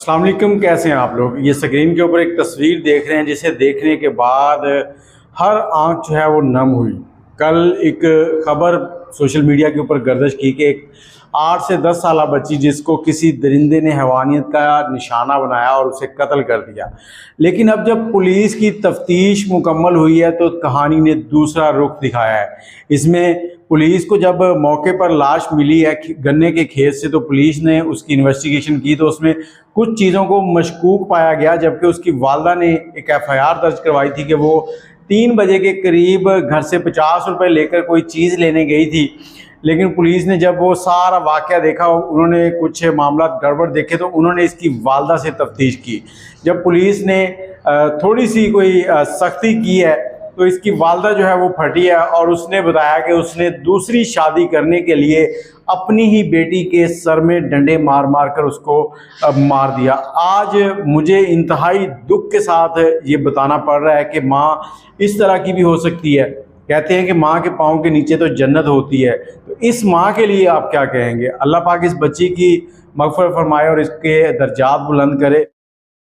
अस्सलाम वालेकुम, कैसे हैं आप लोग। ये स्क्रीन के ऊपर एक तस्वीर देख रहे हैं जिसे देखने के बाद हर आंख जो है वो नम हुई। कल एक खबर सोशल मीडिया के ऊपर गर्दिश की कि एक 8 से 10 साल बच्ची जिसको किसी दरिंदे ने हैवानियत का निशाना बनाया और उसे कत्ल कर दिया। लेकिन अब जब पुलिस की तफ्तीश मुकम्मल हुई है तो कहानी ने दूसरा रुख दिखाया है। इसमें पुलिस को जब मौके पर लाश मिली है गन्ने के खेत से, तो पुलिस ने उसकी इन्वेस्टिगेशन की तो उसमें कुछ चीज़ों को मशकूक पाया गया। जबकि उसकी वालदा ने एक एफआईआर दर्ज करवाई थी कि वो 3 बजे के करीब घर से 50 रुपये लेकर कोई चीज़ लेने गई थी। लेकिन पुलिस ने जब वो सारा वाक़या देखा, उन्होंने कुछ मामला गड़बड़ देखे तो उन्होंने इसकी वालदा से तफ्तीश की। जब पुलिस ने थोड़ी सी कोई सख्ती की है तो इसकी वालदा जो है वो फटी है और उसने बताया कि उसने दूसरी शादी करने के लिए अपनी ही बेटी के सर में डंडे मार मार कर उसको मार दिया। आज मुझे इंतहाई दुख के साथ ये बताना पड़ रहा है कि माँ इस तरह की भी हो सकती है। कहते हैं कि माँ के पाँव के नीचे तो जन्नत होती है, तो इस माँ के लिए आप क्या कहेंगे। अल्लाह पाक इस बच्ची की मग़फ़िरत फरमाए और इसके दर्जात बुलंद करे।